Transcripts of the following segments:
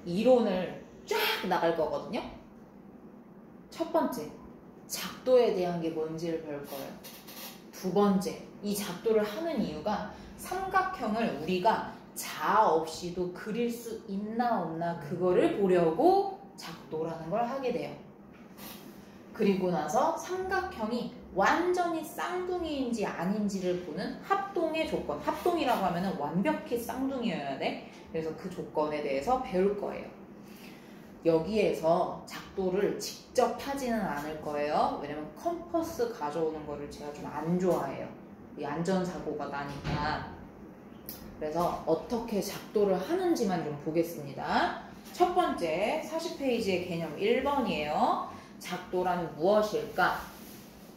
이론을 쫙 나갈 거거든요. 첫 번째, 작도에 대한 게 뭔지를 배울 거예요. 두 번째, 이 작도를 하는 이유가 삼각형을 우리가 자아 없이도 그릴 수 있나 없나 그거를 보려고 작도라는 걸 하게 돼요. 그리고 나서 삼각형이 완전히 쌍둥이인지 아닌지를 보는 합동의 조건. 합동이라고 하면 완벽히 쌍둥이여야 돼. 그래서 그 조건에 대해서 배울 거예요. 여기에서 작도를 직접 하지는 않을 거예요. 왜냐면 컴퍼스 가져오는 거를 제가 좀 안 좋아해요. 이 안전사고가 나니까. 그래서 어떻게 작도를 하는지만 좀 보겠습니다. 첫 번째 40페이지의 개념 1번이에요. 작도란 무엇일까?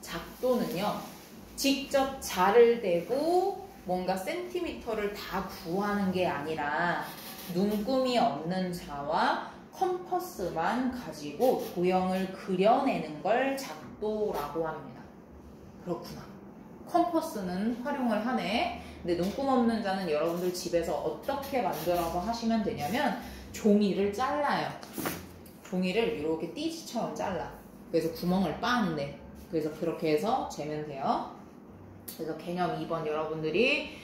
작도는요, 직접 자를 대고 뭔가 센티미터를 다 구하는 게 아니라 눈금이 없는 자와 컴퍼스만 가지고 도형을 그려내는 걸 작도라고 합니다. 그렇구나. 컴퍼스는 활용을 하네. 근데 눈금 없는 자는 여러분들 집에서 어떻게 만들어서 하시면 되냐면 종이를 잘라요. 종이를 이렇게 띠지처럼 잘라. 그래서 구멍을 빵 내. 그래서 그렇게 해서 재면 돼요. 그래서 개념 2번 여러분들이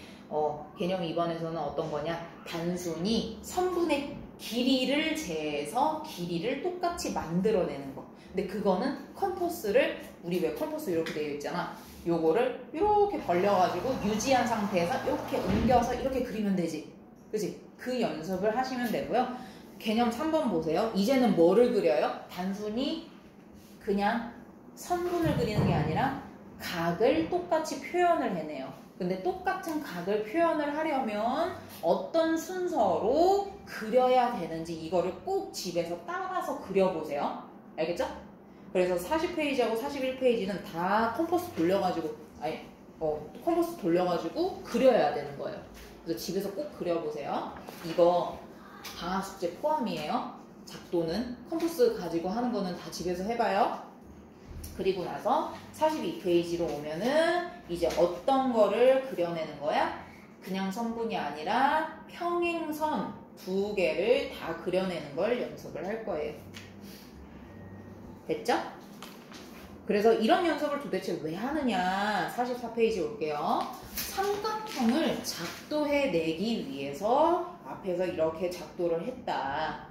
개념 2번에서는 어떤 거냐? 단순히 선분의 길이를 재해서 길이를 똑같이 만들어내는 거. 근데 그거는 컴퍼스를, 우리 왜 컴퍼스 이렇게 되어 있잖아. 요거를 이렇게 벌려가지고 유지한 상태에서 이렇게 옮겨서 이렇게 그리면 되지. 그치? 그 연습을 하시면 되고요. 개념 3번 보세요. 이제는 뭐를 그려요? 단순히 그냥 선분을 그리는 게 아니라 각을 똑같이 표현을 해내요. 근데 똑같은 각을 표현을 하려면 어떤 순서로 그려야 되는지 이거를 꼭 집에서 따라서 그려보세요. 알겠죠? 그래서 40페이지하고 41페이지는 다 컴퍼스 돌려가지고 컴퍼스 돌려가지고 그려야 되는 거예요. 그래서 집에서 꼭 그려보세요. 이거 방학 숙제 포함이에요. 작도는 컴퍼스 가지고 하는 거는 다 집에서 해봐요. 그리고 나서 42페이지로 오면은 이제 어떤 거를 그려내는 거야? 그냥 선분이 아니라 평행선 2개를 다 그려내는 걸 연습을 할 거예요. 됐죠? 그래서 이런 연습을 도대체 왜 하느냐? 44페이지 올게요. 삼각형을 작도해내기 위해서 앞에서 이렇게 작도를 했다.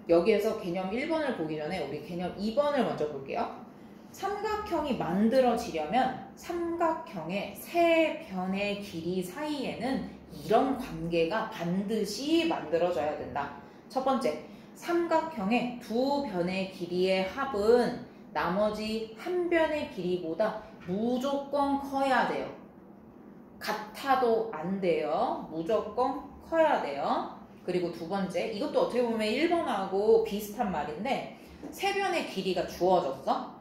여기에서 개념 1번을 보기 전에 우리 개념 2번을 먼저 볼게요. 삼각형이 만들어지려면 삼각형의 세 변의 길이 사이에는 이런 관계가 반드시 만들어져야 된다. 첫 번째, 삼각형의 두 변의 길이의 합은 나머지 한 변의 길이보다 무조건 커야 돼요. 같아도 안 돼요. 무조건 커야 돼요. 그리고 두 번째, 이것도 어떻게 보면 1번하고 비슷한 말인데 세 변의 길이가 주어졌어.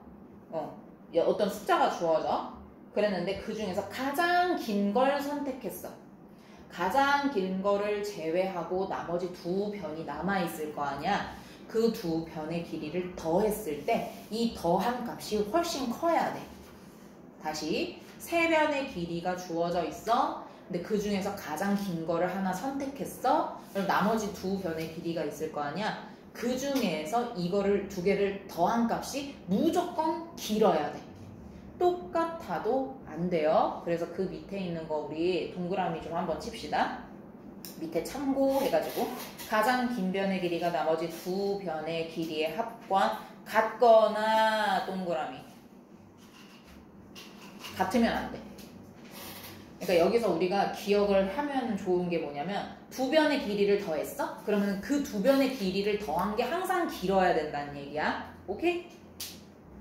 어떤 숫자가 주어져. 그랬는데 그 중에서 가장 긴 걸 선택했어. 가장 긴 거를 제외하고 나머지 두 변이 남아있을 거 아니야. 그 두 변의 길이를 더했을 때 이 더한 값이 훨씬 커야 돼. 다시, 세 변의 길이가 주어져 있어. 근데 그 중에서 가장 긴 거를 하나 선택했어. 그럼 나머지 두 변의 길이가 있을 거 아니야. 그 중에서 이거를 두 개를 더한 값이 무조건 길어야 돼. 똑같아도 안 돼요. 그래서 그 밑에 있는 거 우리 동그라미 좀 한번 칩시다. 밑에 참고해가지고 가장 긴 변의 길이가 나머지 두 변의 길이의 합과 같거나 동그라미. 같으면 안 돼. 그러니까 여기서 우리가 기억을 하면 좋은 게 뭐냐면 두 변의 길이를 더했어? 그러면 그 두 변의 길이를 더한 게 항상 길어야 된다는 얘기야. 오케이?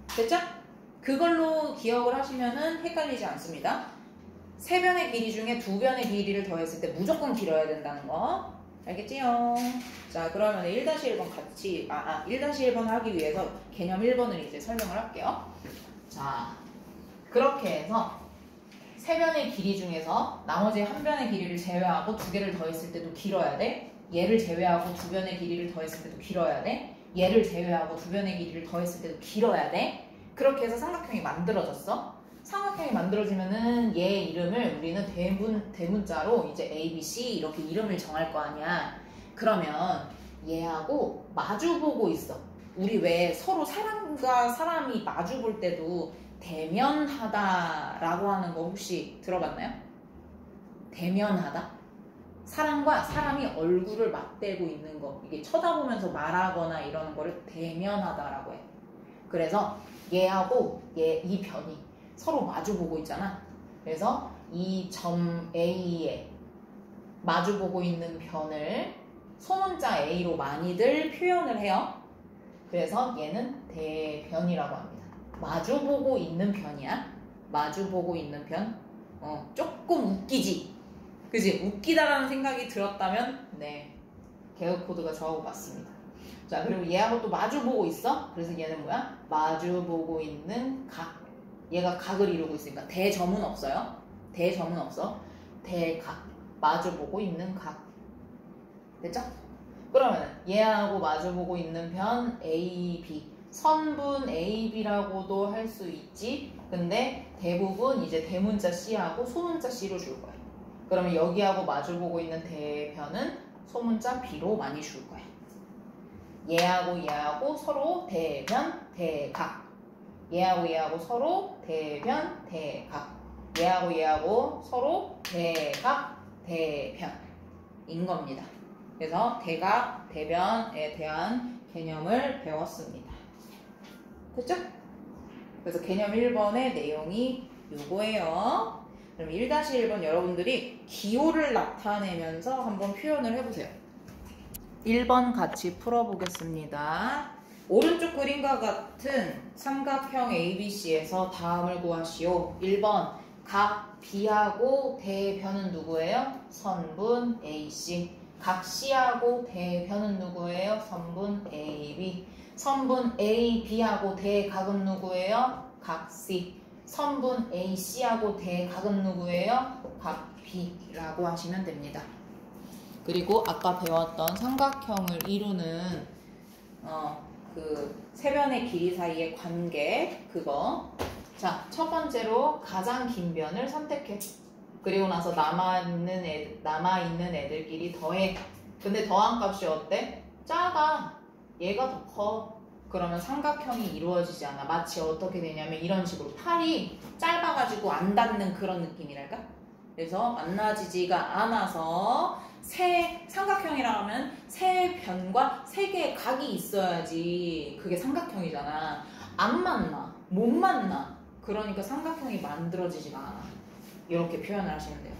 됐죠? 그걸로 기억을 하시면은 헷갈리지 않습니다. 세 변의 길이 중에 두 변의 길이를 더했을 때 무조건 길어야 된다는 거. 알겠지요? 자, 그러면 1-1번 같이 1-1번 하기 위해서 개념 1번을 이제 설명을 할게요. 자, 그렇게 해서 세 변의 길이 중에서 나머지 한 변의 길이를 제외하고 두 개를 더했을 때도 길어야 돼. 얘를 제외하고 두 변의 길이를 더했을 때도 길어야 돼. 얘를 제외하고 두 변의 길이를 더했을 때도 길어야 돼. 그렇게 해서 삼각형이 만들어졌어. 삼각형이 만들어지면은 얘 이름을 우리는 대문자로 이제 A, B, C 이렇게 이름을 정할 거 아니야. 그러면 얘하고 마주보고 있어. 우리 왜 서로 사람과 사람이 마주볼 때도 대면하다라고 하는 거 혹시 들어봤나요? 대면하다? 사람과 사람이 얼굴을 맞대고 있는 거, 이게 쳐다보면서 말하거나 이러는 거를 대면하다라고 해. 그래서 얘하고 이 변이 서로 마주보고 있잖아. 그래서 이 점 A에 마주보고 있는 변을 소문자 A로 많이들 표현을 해요. 그래서 얘는 대변이라고 합니다. 마주보고 있는 변이야. 마주보고 있는 변. 조금 웃기지? 그지? 웃기다라는 생각이 들었다면 네, 개그 코드가 저하고 맞습니다. 자, 그리고 얘하고 또 마주보고 있어. 그래서 얘는 뭐야? 마주보고 있는 각. 얘가 각을 이루고 있으니까 대점은 없어요. 대점은 없어. 대각. 마주보고 있는 각. 됐죠? 그러면 얘하고 마주보고 있는 변 AB. 선분 AB라고도 할 수 있지. 근데 대부분 이제 대문자 C하고 소문자 C로 줄 거야. 그러면 여기하고 마주보고 있는 대변은 소문자 B로 많이 줄 거야. 얘하고 서로 대변, 대각. 얘하고 서로 대변, 대각. 얘하고 서로 대각, 대변인 겁니다. 그래서 대각, 대변에 대한 개념을 배웠습니다. 됐죠? 그래서 개념 1번의 내용이 요거예요. 그럼 1-1번 여러분들이 기호를 나타내면서 한번 표현을 해보세요. 1번 같이 풀어보겠습니다. 오른쪽 그림과 같은 삼각형 ABC에서 다음을 구하시오. 1번 각 B하고 대변은 누구예요? 선분 AC. 각 C하고 대변은 누구예요? 선분 AB. 선분 AB하고 대각은 누구예요? 각 C. 선분 AC하고 대각은 누구예요? 각 B라고 하시면 됩니다. 그리고 아까 배웠던 삼각형을 이루는 그 세 변의 길이 사이의 관계, 그거. 자, 첫 번째로 가장 긴 변을 선택해. 그리고 나서 남아있는 애들끼리 더해. 근데 더한 값이 어때? 작아. 얘가 더 커. 그러면 삼각형이 이루어지지 않아. 마치 어떻게 되냐면 이런 식으로 팔이 짧아가지고 안 닿는 그런 느낌이랄까? 그래서 만나지지가 않아서 삼각형이라 하면 세 변과 세 개의 각이 있어야지 그게 삼각형이잖아. 안 만나. 못 만나. 그러니까 삼각형이 만들어지지가 않아. 이렇게 표현을 하시면 돼요.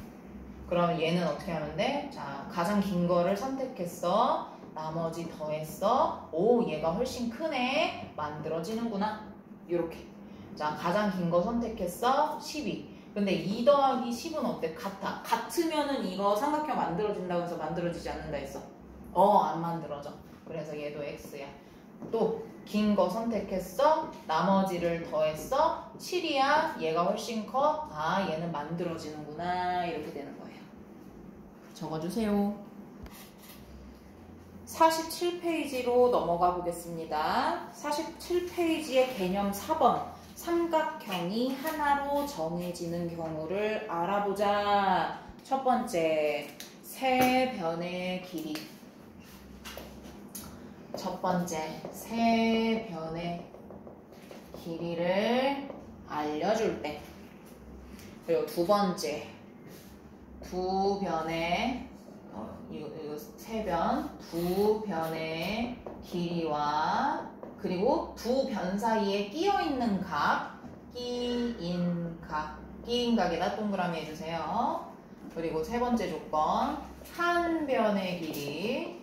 그러면 얘는 어떻게 하면 돼? 자, 가장 긴 거를 선택했어. 나머지 더했어. 오, 얘가 훨씬 크네. 만들어지는구나. 이렇게. 자, 가장 긴 거 선택했어. 12. 근데 2 더하기 10은 어때? 같아. 같으면은 이거 삼각형 만들어진다고 해서 만들어지지 않는다 했어. 안 만들어져. 그래서 얘도 X야. 또 긴 거 선택했어. 나머지를 더했어. 7이야. 얘가 훨씬 커. 아, 얘는 만들어지는구나. 이렇게 되는 거예요. 적어주세요. 47페이지로 넘어가 보겠습니다. 47페이지의 개념 4번. 삼각형이 하나로 정해지는 경우를 알아보자. 첫 번째, 세 변의 길이. 첫 번째, 세 변의 길이를 알려줄 때. 그리고 두 번째, 두 변의 이거 세 변, 두 변의 길이와 그리고 두 변 사이에 끼어있는 각, 끼인 각에다 동그라미 해주세요. 그리고 세 번째 조건, 한 변의 길이를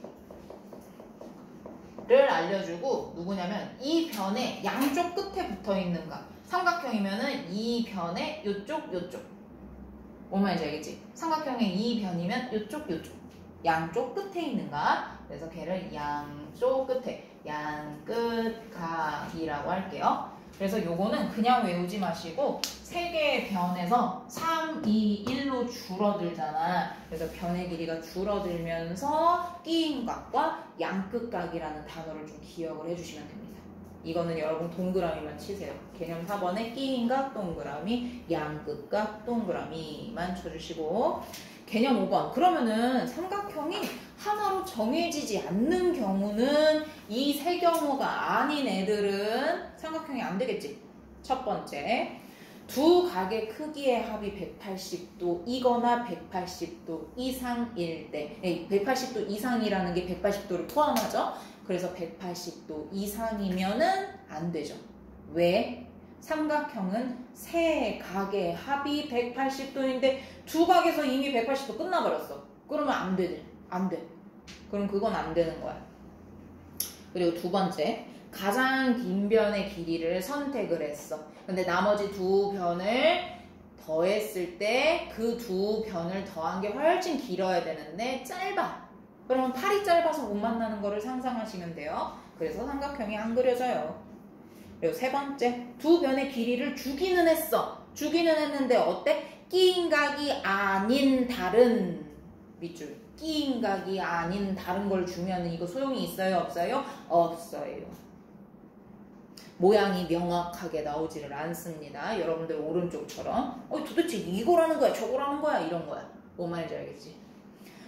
알려주고 누구냐면 이 변의 양쪽 끝에 붙어있는 각. 삼각형이면은 이 변의 요쪽 뭔 말인지 알겠지? 삼각형의 이 변이면 요쪽 양쪽 끝에 있는 각. 그래서 걔를 양쪽 끝에 양끝각이라고 할게요. 그래서 요거는 그냥 외우지 마시고 세 개의 변에서 3, 2, 1로 줄어들잖아. 그래서 변의 길이가 줄어들면서 끼인 각과 양끝각이라는 단어를 좀 기억을 해주시면 됩니다. 이거는 여러분 동그라미만 치세요. 개념 4번에 끼인 각 동그라미, 양끝각 동그라미만 쳐주시고, 개념 5번. 그러면은 삼각형이 하나로 정해지지 않는 경우는 이 세 경우가 아닌 애들은 삼각형이 안 되겠지. 첫 번째, 두 각의 크기의 합이 180도이거나 180도 이상일 때, 180도 이상이라는 게 180도를 포함하죠. 그래서 180도 이상이면은 안 되죠. 왜? 삼각형은 세 각의 합이 180도인데 두 각에서 이미 180도 끝나버렸어. 그러면 안 돼. 안 돼. 그럼 그건 안 되는 거야. 그리고 두 번째, 가장 긴 변의 길이를 선택을 했어. 근데 나머지 두 변을 더했을 때 그 두 변을 더한 게 훨씬 길어야 되는데 짧아. 그러면 팔이 짧아서 못 만나는 거를 상상하시면 돼요. 그래서 삼각형이 안 그려져요. 그리고 세 번째, 두 변의 길이를 주기는 했어. 주기는 했는데 어때? 끼인 각이 아닌 다른 밑줄. 끼인 각이 아닌 다른 걸 주면 이거 소용이 있어요? 없어요? 없어요. 모양이 명확하게 나오지를 않습니다. 여러분들 오른쪽처럼 도대체 이거라는 거야 저거라는 거야 이런 거야. 뭔 말인지 알겠지?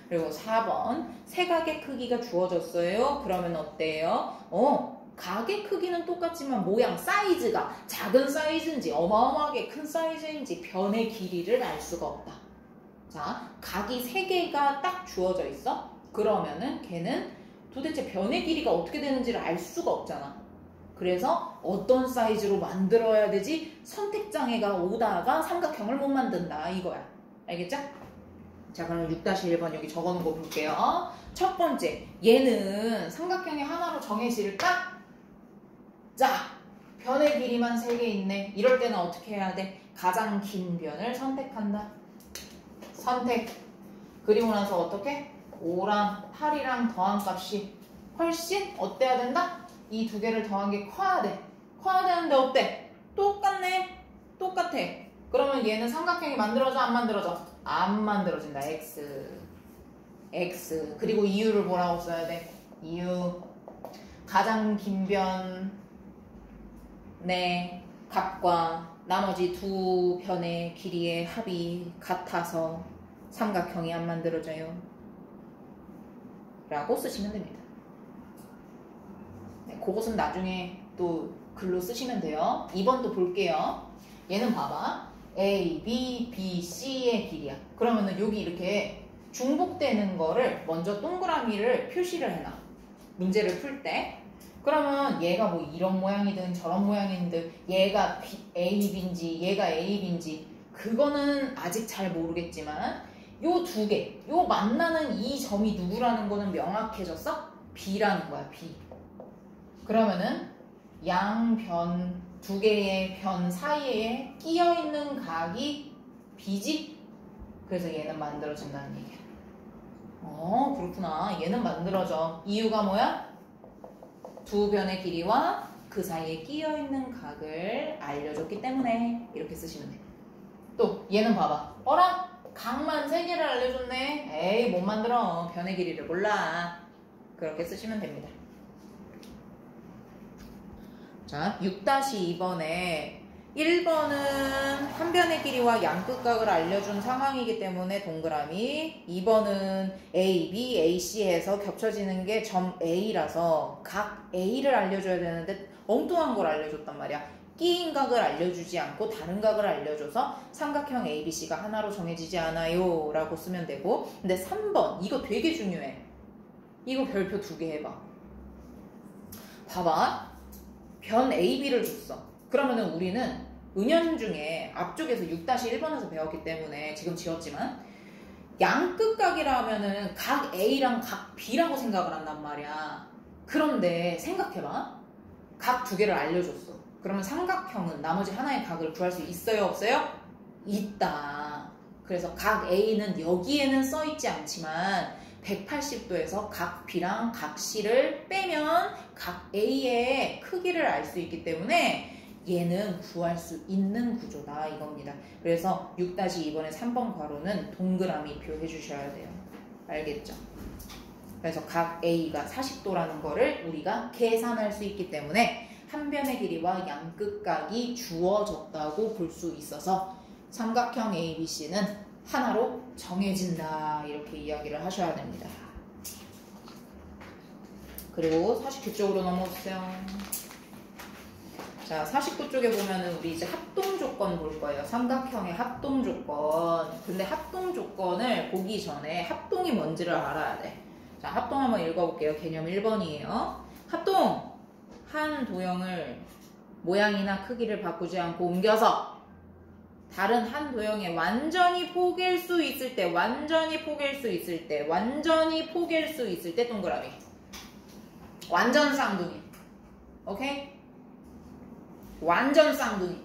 그리고 4번, 세 각의 크기가 주어졌어요. 그러면 어때요? 각의 크기는 똑같지만 모양 사이즈가 작은 사이즈인지 어마어마하게 큰 사이즈인지 변의 길이를 알 수가 없다. 자, 각이 3개가 딱 주어져 있어? 그러면은 걔는 도대체 변의 길이가 어떻게 되는지를 알 수가 없잖아. 그래서 어떤 사이즈로 만들어야 되지? 선택장애가 오다가 삼각형을 못 만든다 이거야. 알겠죠? 자, 그럼 6-1번 여기 적어놓은 거 볼게요. 첫 번째, 얘는 삼각형이 하나로 정해질까? 자, 변의 길이만 3개 있네. 이럴 때는 어떻게 해야 돼? 가장 긴 변을 선택한다. 선택. 그리고 나서 어떻게? 5랑 8이랑 더한 값이 훨씬 어때야 된다? 이 두 개를 더한 게 커야 돼. 커야 되는데 어때? 똑같네. 똑같아. 그러면 얘는 삼각형이 만들어져? 안 만들어져? 안 만들어진다. X. 그리고 이유를 뭐라고 써야 돼? 이유. 가장 긴 변의 값과 나머지 두 변의 길이의 합이 같아서 삼각형이 안 만들어져요. 라고 쓰시면 됩니다. 네, 그것은 나중에 또 글로 쓰시면 돼요. 2번도 볼게요. 얘는 봐봐. A, B, B, C의 길이야. 그러면은 여기 이렇게 중복되는 거를 먼저 동그라미를 표시를 해놔. 문제를 풀 때. 그러면 얘가 뭐 이런 모양이든 저런 모양이든 얘가 A, B인지 얘가 A, B인지 그거는 아직 잘 모르겠지만 요 두 개, 요 만나는 이 점이 누구라는 거는 명확해졌어? B라는 거야, B. 그러면은 양변 두 개의 변 사이에 끼어있는 각이 B지? 그래서 얘는 만들어진다는 얘기야. 그렇구나. 얘는 만들어져. 이유가 뭐야? 두 변의 길이와 그 사이에 끼어있는 각을 알려줬기 때문에 이렇게 쓰시면 돼. 또 얘는 봐봐. 어라? 각만 3개를 알려줬네. 에이 못 만들어. 변의 길이를 몰라. 그렇게 쓰시면 됩니다. 자, 6-2번에 1번은 한 변의 길이와 양끝각을 알려준 상황이기 때문에 동그라미. 2번은 A, B, A, C에서 겹쳐지는 게 점 A라서 각 A를 알려줘야 되는데 엉뚱한 걸 알려줬단 말이야. 끼인 각을 알려주지 않고 다른 각을 알려줘서 삼각형 ABC가 하나로 정해지지 않아요 라고 쓰면 되고. 근데 3번 이거 되게 중요해. 이거 별표 2개 해봐. 봐봐. 변 AB를 줬어. 그러면은 우리는 은연중에 앞쪽에서 6-1번에서 배웠기 때문에 지금 지웠지만 양끝각이라 하면은 각 A랑 각 B라고 생각을 한단 말이야. 그런데 생각해봐. 각 2개를 알려줬어. 그러면 삼각형은 나머지 하나의 각을 구할 수 있어요? 없어요? 있다. 그래서 각 A는 여기에는 써있지 않지만 180도에서 각 B랑 각 C를 빼면 각 A의 크기를 알 수 있기 때문에 얘는 구할 수 있는 구조다 이겁니다. 그래서 6-2번의 3번 괄호는 동그라미 표해 주셔야 돼요. 알겠죠? 그래서 각 A가 40도라는 거를 우리가 계산할 수 있기 때문에 한 변의 길이와 양끝각이 주어졌다고 볼 수 있어서 삼각형 ABC는 하나로 정해진다 이렇게 이야기를 하셔야 됩니다. 그리고 49쪽으로 넘어오세요. 자, 49쪽에 보면은 우리 이제 합동 조건 볼 거예요. 삼각형의 합동 조건. 근데 합동 조건을 보기 전에 합동이 뭔지를 알아야 돼. 자, 합동 한번 읽어볼게요. 개념 1번이에요. 합동! 한 도형을 모양이나 크기를 바꾸지 않고 옮겨서 다른 한 도형에 완전히 포갤 수 있을 때, 완전히 포갤 수 있을 때, 완전히 포갤 수 있을 때 동그라미. 완전 쌍둥이. 오케이? 완전 쌍둥이.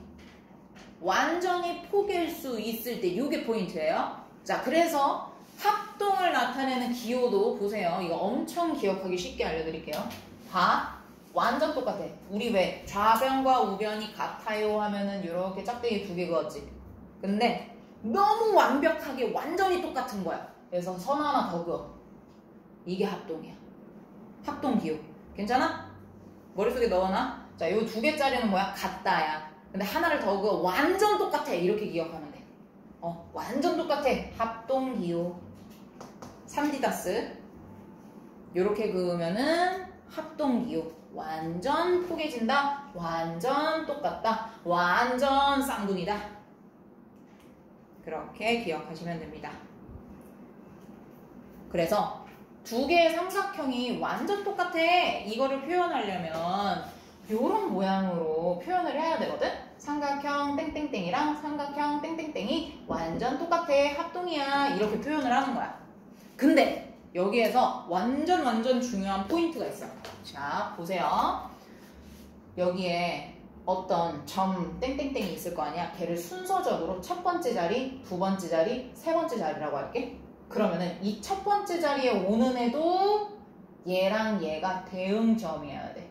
완전히 포갤 수 있을 때 이게 포인트예요. 자, 그래서 합동을 나타내는 기호도 보세요. 이거 엄청 기억하기 쉽게 알려드릴게요. 봐. 완전 똑같아. 우리 왜 좌변과 우변이 같아요 하면은 이렇게 짝대기 2개 그었지. 근데 너무 완벽하게 완전히 똑같은 거야. 그래서 선 하나 더 그어. 이게 합동이야. 합동 기호. 괜찮아? 머릿속에 넣어놔. 자, 요 2개짜리는 뭐야? 같다야. 근데 하나를 더 그어. 완전 똑같아. 이렇게 기억하면 돼. 완전 똑같아. 합동 기호. 3디다스. 요렇게 그으면은 합동 기호. 완전 포개진다. 완전 똑같다. 완전 쌍둥이다. 그렇게 기억하시면 됩니다. 그래서 2개의 삼각형이 완전 똑같아. 이거를 표현하려면 요런 모양으로 표현을 해야 되거든? 삼각형 땡땡땡이랑 삼각형 땡땡땡이 완전 똑같아. 합동이야. 이렇게 표현을 하는 거야. 근데 여기에서 완전 중요한 포인트가 있어. 자, 보세요. 여기에 어떤 점 땡땡땡이 있을 거 아니야. 걔를 순서적으로 첫 번째 자리, 두 번째 자리, 세 번째 자리라고 할게. 그러면은 이 첫 번째 자리에 오는 애도 얘랑 얘가 대응점이어야 돼.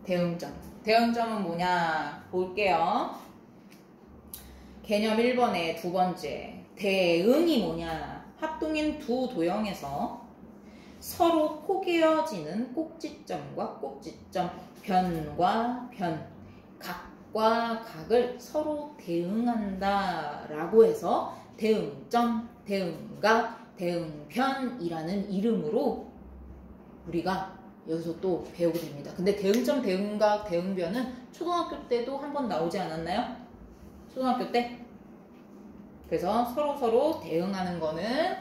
대응점. 대응점은 뭐냐 볼게요. 개념 1번의 두 번째. 대응이 뭐냐. 합동인 두 도형에서 서로 포개어지는 꼭지점과 꼭지점, 변과 변, 각과 각을 서로 대응한다 라고 해서 대응점, 대응각, 대응변이라는 이름으로 우리가 여기서 또 배우게 됩니다. 근데 대응점, 대응각, 대응변은 초등학교 때도 한번 나오지 않았나요? 초등학교 때? 그래서 서로 대응하는 거는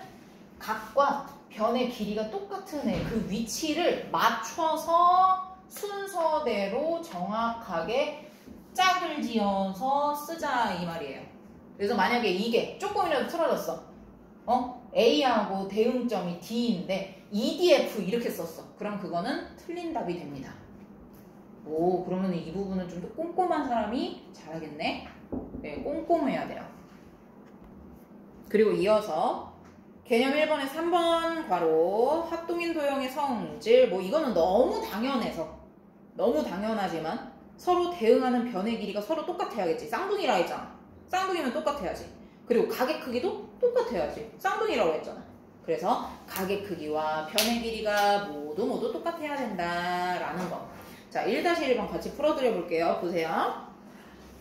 각과 변의 길이가 똑같은 애, 그 위치를 맞춰서 순서대로 정확하게 짝을 지어서 쓰자 이 말이에요. 그래서 만약에 이게 조금이라도 틀어졌어. A하고 대응점이 D인데 EDF 이렇게 썼어. 그럼 그거는 틀린 답이 됩니다. 오, 그러면 이 부분은 좀 더 꼼꼼한 사람이 잘하겠네. 네, 꼼꼼해야 돼요. 그리고 이어서 개념 1번의 3번 괄호 합동인 도형의 성질. 뭐 이거는 너무 당연해서 너무 당연하지만 서로 대응하는 변의 길이가 서로 똑같아야겠지. 쌍둥이라 했잖아. 쌍둥이면 똑같아야지. 그리고 각의 크기도 똑같아야지. 쌍둥이라고 했잖아. 그래서 각의 크기와 변의 길이가 모두 똑같아야 된다라는 거. 자, 1-1번 같이 풀어드려 볼게요. 보세요.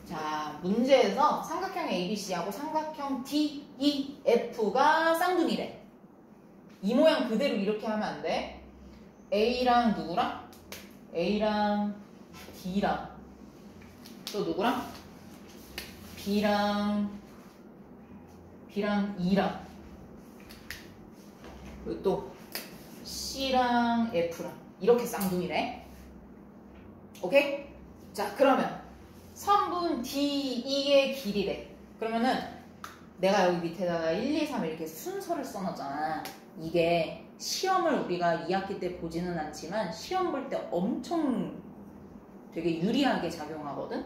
자, 문제에서 삼각형 ABC하고 삼각형 DEF가 쌍둥이래. 이 모양 그대로 이렇게 하면 안 돼. A랑 누구랑? A랑 D랑 또 누구랑? B랑 E랑 그리고 또 C랑 F랑 이렇게 쌍둥이래. 오케이? 자, 그러면 선분 DE의 길이래. 그러면은 내가 여기 밑에다가 1, 2, 3 이렇게 순서를 써놨잖아. 이게 시험을 우리가 2학기 때 보지는 않지만 시험 볼 때 엄청 되게 유리하게 작용하거든.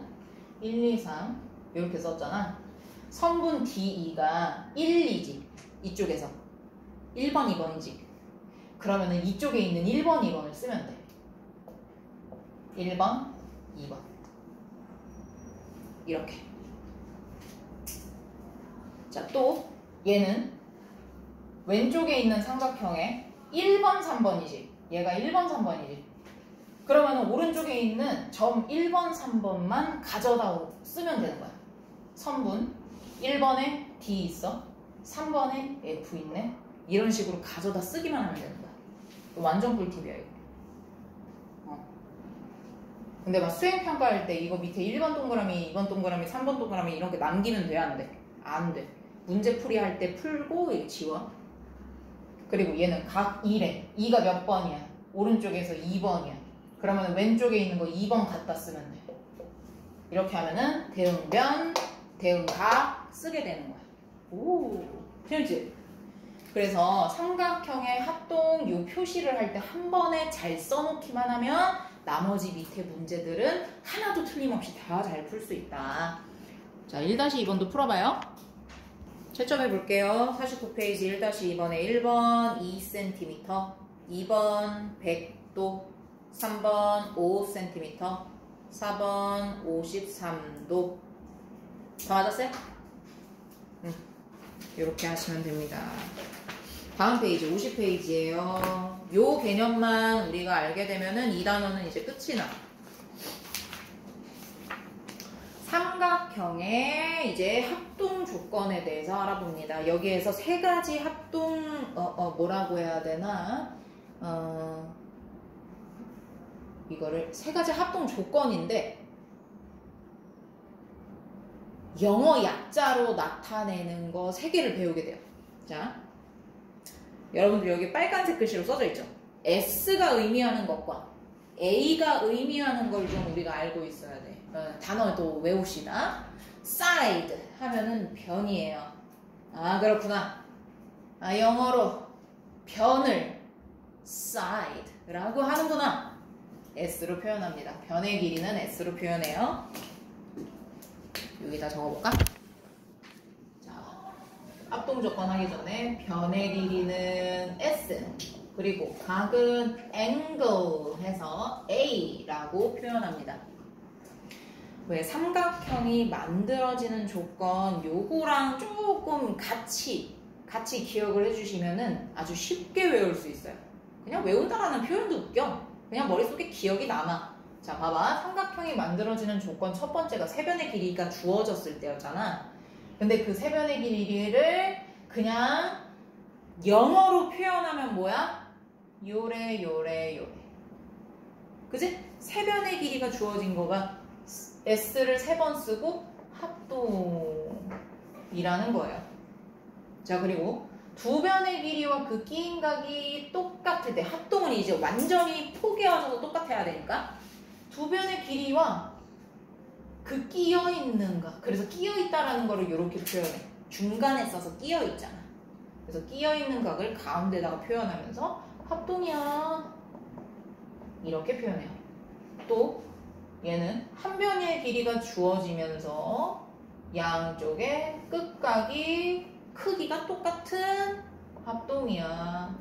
1, 2, 3 이렇게 썼잖아. 선분 DE가 1, 2지. 이쪽에서 1번, 2번이지. 그러면은 이쪽에 있는 1번, 2번을 쓰면 돼. 1번, 2번 이렇게. 자, 또 얘는 왼쪽에 있는 삼각형의 1번, 3번이지. 얘가 1번, 3번이지. 그러면 오른쪽에 있는 점 1번, 3번만 가져다 쓰면 되는 거야. 선분 1번에 D 있어. 3번에 F 있네. 이런 식으로 가져다 쓰기만 하면 되는 거야. 완전 꿀팁이야 이거. 근데 막 수행평가할 때 이거 밑에 1번 동그라미, 2번 동그라미, 3번 동그라미 이런 게 남기면 돼? 안 돼? 안 돼. 문제풀이 할 때 풀고 이거 지워. 그리고 얘는 각 2래. 2가 몇 번이야? 오른쪽에서 2번이야. 그러면 왼쪽에 있는 거 2번 갖다 쓰면 돼. 이렇게 하면은 대응변, 대응각 쓰게 되는 거야. 오, 재밌지? 그래서 삼각형의 합동 요 표시를 할 때 한 번에 잘 써놓기만 하면 나머지 밑에 문제들은 하나도 틀림없이 다 잘 풀 수 있다. 자, 1-2번도 풀어봐요. 채점해 볼게요. 49페이지 1-2번에 1번 2cm, 2번 100도, 3번 5cm, 4번 53도. 다 맞았어요? 이렇게 하시면 됩니다. 다음 페이지 50페이지예요. 요 개념만 우리가 알게 되면은 이 단어는 이제 끝이 나. 삼각형의 이제 합동 조건에 대해서 알아봅니다. 여기에서 세 가지 합동 뭐라고 해야 되나? 이거를 세 가지 합동 조건인데 영어 약자로 나타내는 거 세 개를 배우게 돼요. 자, 여러분들 여기 빨간색 글씨로 써져 있죠? S가 의미하는 것과 A가 의미하는 걸 좀 우리가 알고 있어야 돼. 단어도 외웁시다. side 하면은 변이에요. 아, 그렇구나. 아, 영어로 변을 side라고 하는구나. S로 표현합니다. 변의 길이는 S로 표현해요. 여기다 적어볼까? 자, 합동 조건 하기 전에 변의 길이는 S, 그리고 각은 angle 해서 A라고 표현합니다. 왜 삼각형이 만들어지는 조건 요거랑 조금 같이 기억을 해주시면은 아주 쉽게 외울 수 있어요. 그냥 외운다라는 표현도 웃겨. 그냥 머릿속에 기억이 남아. 자, 봐봐. 삼각형이 만들어지는 조건 첫 번째가 세변의 길이가 주어졌을 때였잖아. 근데 그 세변의 길이를 그냥 영어로 표현하면 뭐야? 요래. 그치? 세변의 길이가 주어진 거가 S를 3번 쓰고 합동이라는 거예요. 자, 그리고 두 변의 길이와 그 끼인 각이 똑같을 때, 합동은 이제 완전히 포개어져서 똑같아야 되니까 두 변의 길이와 그 끼어있는 각, 그래서 끼어있다라는 거를 이렇게 표현해. 중간에 써서 끼어있잖아. 그래서 끼어있는 각을 가운데다가 표현하면서 합동이야 이렇게 표현해요. 또 얘는 한 변의 길이가 주어지면서 양쪽의 끝각이 크기가 똑같은 합동이야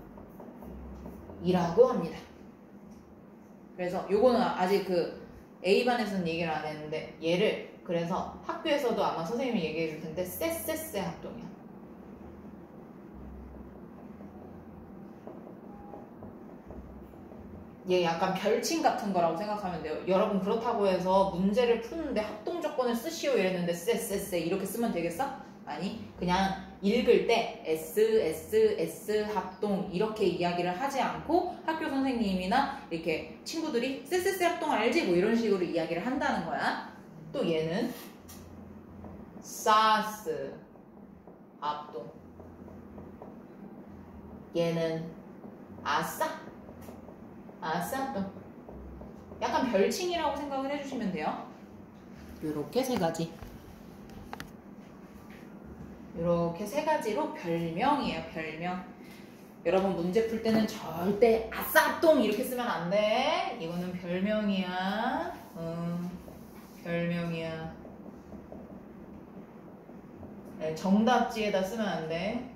이라고 합니다. 그래서 요거는 아직 그 A반에서는 얘기를 안 했는데 얘를 그래서 학교에서도 아마 선생님이 얘기해 줄 텐데 쎄쎄쎄 합동이야. 얘 약간 별칭 같은 거라고 생각하면 돼요. 여러분 그렇다고 해서 문제를 푸는데 합동 조건을 쓰시오 이랬는데 쎄쎄쎄 이렇게 쓰면 되겠어? 아니, 그냥 읽을 때 S 합동 이렇게 이야기를 하지 않고 학교 선생님이나 이렇게 친구들이 쎄쎄쎄 합동 알지? 뭐 이런 식으로 이야기를 한다는 거야. 또 얘는 사스 합동, 얘는 아싸 합동. 약간 별칭이라고 생각을 해주시면 돼요. 요렇게 세 가지. 이렇게 세 가지로 별명이에요. 별명. 여러분 문제 풀 때는 절대 아싸똥 이렇게 쓰면 안 돼. 이거는 별명이야. 별명이야. 네, 정답지에다 쓰면 안 돼.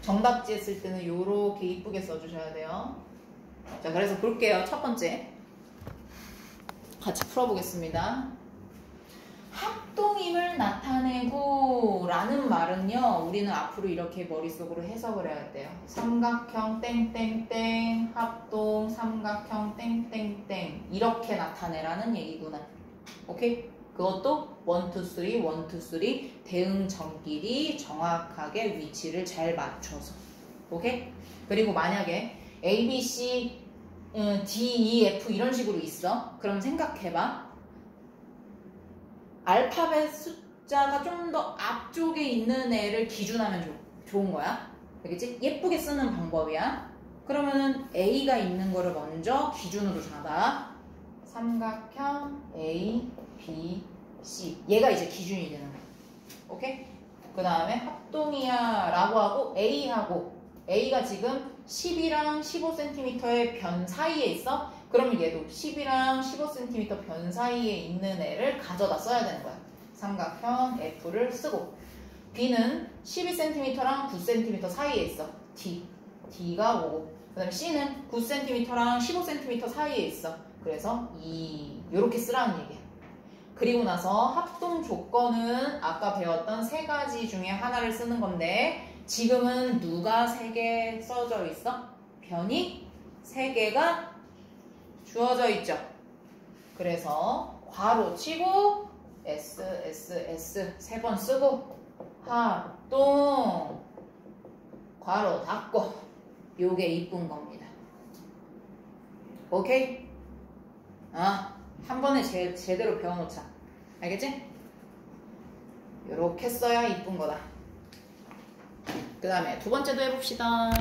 정답지에 쓸 때는 요렇게 이쁘게 써주셔야 돼요. 자, 그래서 볼게요. 첫 번째. 같이 풀어보겠습니다. 합동임을 나타내고 라는 라는 말은요, 우리는 앞으로 이렇게 머릿속으로 해석을 해야 돼요. 삼각형 땡땡땡 합동 삼각형 땡땡땡 이렇게 나타내라는 얘기구나. 오케이? 그것도 1, 2, 3, 1, 2, 3 대응점끼리 정확하게 위치를 잘 맞춰서. 오케이? 그리고 만약에 A, B, C, D, E, F 이런 식으로 있어. 그럼 생각해봐. 알파벳 숫자가 좀 더 앞쪽에 있는 애를 기준하면 좋은 거야. 알겠지? 예쁘게 쓰는 방법이야. 그러면은 A가 있는 거를 먼저 기준으로 잡아. 삼각형 A, B, C. 얘가 이제 기준이 되는 거야. 오케이? 그 다음에 합동이야 라고 하고 A가 지금 10이랑 15cm의 변 사이에 있어? 그러면 얘도 10이랑 15cm 변 사이에 있는 애를 가져다 써야 되는 거야. 삼각형 F를 쓰고 B는 12cm랑 9cm 사이에 있어. D가 오고 그 다음에 C는 9cm랑 15cm 사이에 있어. 그래서 이렇게 쓰라는 얘기야. 그리고 나서 합동 조건은 아까 배웠던 세 가지 중에 하나를 쓰는 건데 지금은 누가 3개 써져 있어? 변이 3개가 주어져 있죠. 그래서 괄호 치고 S, S, S 3번 쓰고 합동 괄호 닫고 요게 이쁜 겁니다. 오케이? 한 번에 제대로 배워놓자. 알겠지? 요렇게 써야 이쁜 거다. 그 다음에 두 번째도 해봅시다.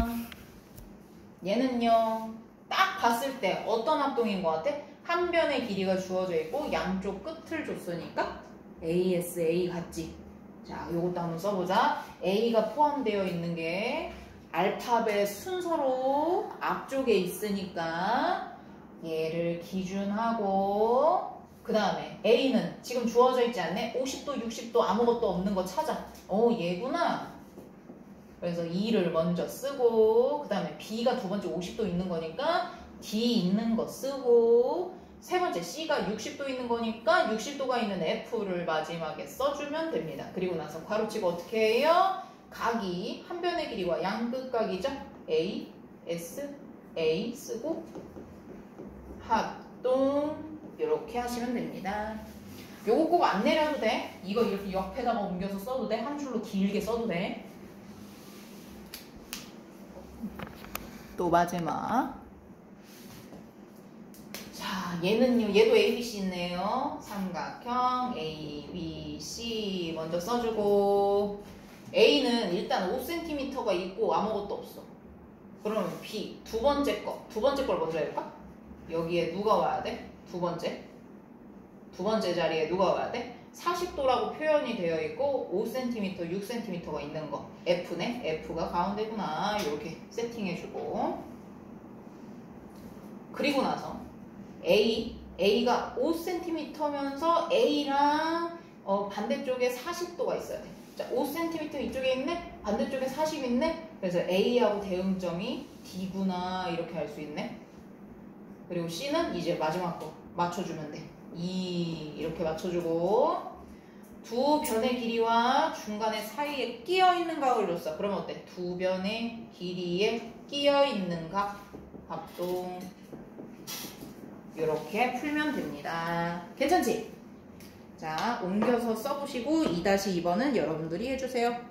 얘는요, 딱 봤을 때 어떤 합동인 것 같아? 한 변의 길이가 주어져 있고 양쪽 끝을 줬으니까 ASA 같지? 자, 요것도 한번 써보자. A가 포함되어 있는 게 알파벳 순서로 앞쪽에 있으니까 얘를 기준하고 그 다음에 A는 지금 주어져 있지 않네? 50도, 60도 아무것도 없는 거 찾아. 얘구나. 그래서 2를 먼저 쓰고 그 다음에 B가 두 번째 50도 있는 거니까 D 있는 거 쓰고 세 번째 C가 60도 있는 거니까 60도가 있는 F를 마지막에 써주면 됩니다. 그리고 나서 괄호치고 어떻게 해요? 각이 한 변의 길이와 양끝각이죠? A, S, A 쓰고 합동 이렇게 하시면 됩니다. 요거 꼭 안 내려도 돼. 이거 이렇게 옆에다가 옮겨서 써도 돼. 한 줄로 길게 써도 돼. 또 마지막. 자, 얘는요. 얘도 A, B, C 있네요. 삼각형 A, B, C 먼저 써주고 A는 일단 5cm가 있고 아무것도 없어. 그러면 B 두 번째 걸 먼저 해볼까? 여기에 누가 와야 돼? 두 번째 자리에 누가 와야 돼? 40도라고 표현이 되어 있고 5cm, 6cm가 있는 거 F네? F가 가운데구나. 이렇게 세팅해주고 그리고 나서 A가 5cm면서 A랑 반대쪽에 40도가 있어야 돼. 자, 5cm 이쪽에 있네? 반대쪽에 40 있네? 그래서 A하고 대응점이 D구나 이렇게 할 수 있네. 그리고 C는 이제 마지막 거 맞춰주면 돼. 이렇게 맞춰주고 두 변의 길이와 중간에 사이에 끼어있는 각을 줬어. 그러면 어때? 두 변의 길이에 끼어있는 각 합동 이렇게 풀면 됩니다. 괜찮지? 자, 옮겨서 써보시고 2-2번은 여러분들이 해주세요.